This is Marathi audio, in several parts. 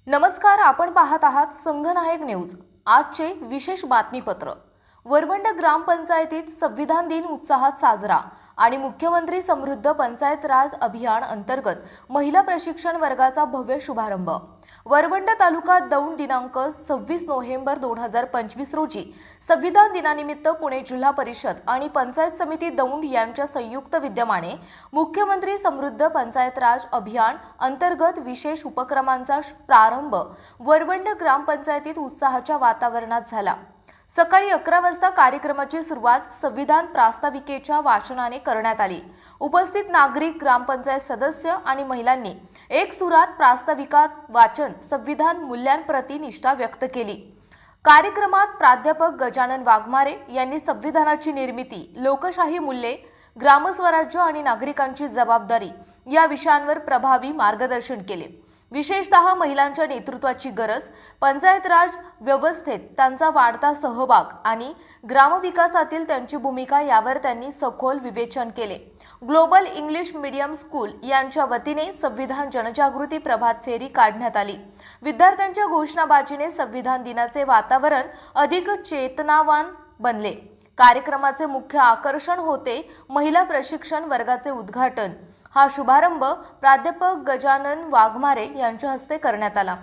नमस्कार, आपण पाहत आहात संघनायक न्यूज। आजचे विशेष बातमीपत्र। वरवंड ग्रामपंचायतीत संविधान दिन उत्साहात साजरा आणि मुख्यमंत्री समृद्ध पंचायत राज अभियान अंतर्गत महिला प्रशिक्षण वर्गाचा भव्य शुभारंभ। वरवंड तालुका दौंड दिनांक 26 नोव्हेंबर 2025 रोजी संविधान दिनानिमित्त पुणे जिल्हा परिषद आणि पंचायत समिती दौंड यांच्या संयुक्त विद्यमाने मुख्यमंत्री समृद्ध पंचायत राज अभियान अंतर्गत विशेष उपक्रमांचा प्रारंभ वरवंड ग्रामपंचायतीत उत्साहाच्या वातावरणात झाला। सकाळी 11 वाजता कार्यक्रमाची सुरुवात संविधान प्रास्ताविकेच्या वाचनाने करण्यात आली। उपस्थित नागरिक, ग्रामपंचायत सदस्य आणि महिलांनी एक सुरात प्रास्ताविकात वाचन, संविधान मूल्यांप्रती निष्ठा व्यक्त केली। कार्यक्रमात प्राध्यापक गजानन वाघमारे यांनी संविधानाची निर्मिती, लोकशाही मूल्ये, ग्रामस्वराज्य आणि नागरिकांची जबाबदारी या विषयांवर प्रभावी मार्गदर्शन केले। विशेषतः महिलांच्या नेतृत्वाची गरज, पंचायत राज व्यवस्थेत त्यांचा वाढता सहभाग आणि ग्रामविकासातील त्यांची भूमिका यावर त्यांनी सखोल विवेचन केले। ग्लोबल इंग्लिश मीडियम स्कूल यांच्या वतीने संविधान जनजागृती प्रभात फेरी काढण्यात आली। विद्यार्थ्यांच्या घोषणाबाजीने संविधान दिनाचे वातावरण अधिक चेतनावान बनले। कार्यक्रमाचे मुख्य आकर्षण होते महिला प्रशिक्षण वर्गाचे उद्घाटन। हा शुभारंभ प्राध्यापक गजानन वाघमारे यांच्या हस्ते करण्यात आला।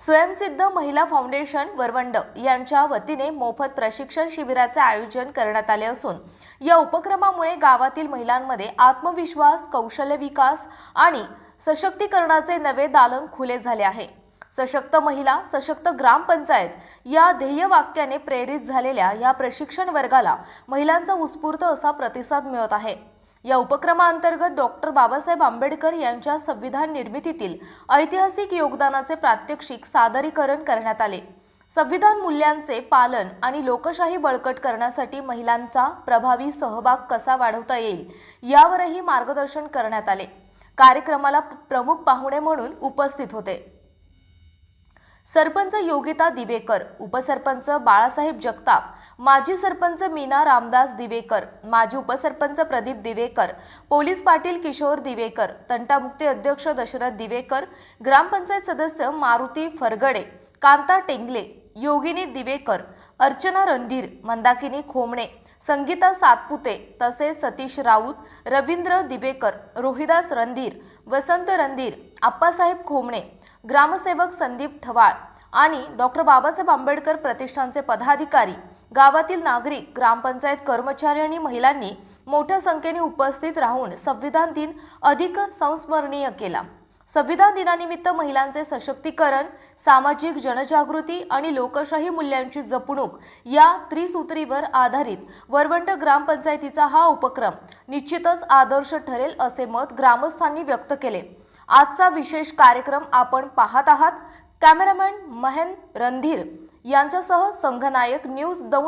स्वयंसिद्ध महिला फाउंडेशन वरवंड यांच्या वतीने मोफत प्रशिक्षण शिबिराचे आयोजन करण्यात आले असून या उपक्रमामुळे गावातील महिलांमध्ये आत्मविश्वास, कौशल्य विकास आणि सशक्तीकरणाचे नवे दालन खुले झाले आहे। सशक्त महिला, सशक्त ग्रामपंचायत या ध्येयवाक्याने प्रेरित झालेल्या या प्रशिक्षण वर्गाला महिलांचा उत्स्फूर्त असा प्रतिसाद मिळत आहे। या उपक्रमांतर्गत डॉक्टर बाबासाहेब आंबेडकर यांच्या संविधान निर्मितीतील ऐतिहासिक योगदानाचे प्रात्यक्षिक सादरीकरण करण्यात आले। संविधान मूल्यांचे पालन आणि लोकशाही बळकट करण्यासाठी महिलांचा प्रभावी सहभाग कसा वाढवता येईल यावरही मार्गदर्शन करण्यात आले। कार्यक्रमाला प्रमुख पाहुणे म्हणून उपस्थित होते सरपंच योगिता दिवेकर, उपसरपंच बाळासाहेब जगताप, माजी सरपंच मीना रामदास दिवेकर, माजी उपसरपंच प्रदीप दिवेकर, पोलीस पाटील किशोर दिवेकर, तंटामुक्ती अध्यक्ष दशरथ दिवेकर, ग्रामपंचायत सदस्य मारुती फरगडे, कांता टेंगले, योगिनी दिवेकर, अर्चना रणधीर, मंदाकिनी खोमणे, संगीता सातपुते तसेच सतीश राऊत, रवींद्र दिवेकर, रोहिदास रणधीर, वसंत रणधीर, आप्पासाहेब खोमणे, ग्रामसेवक संदीप ठवाळ आणि डॉक्टर बाबासाहेब आंबेडकर प्रतिष्ठानचे पदाधिकारी, गावातील नागरिक, ग्रामपंचायत कर्मचारी आणि महिलांनी मोठ्या संख्येने उपस्थित राहून संविधान दिन अधिक संस्मरणीय केला। संविधान दिनानिमित्त महिलांचे सशक्तीकरण, सामाजिक जनजागृती आणि लोकशाही मूल्यांची जपणूक या त्रिसूत्रीवर आधारित वरवंड ग्रामपंचायतीचा हा उपक्रम निश्चितच आदर्श ठरेल असे मत ग्रामस्थांनी व्यक्त केले। आजचा विशेष कार्यक्रम आपण पाहत आहात। कॅमेरामॅन महेंद्र रणधीर यांच्यासह संघनायक न्यूज दौंड।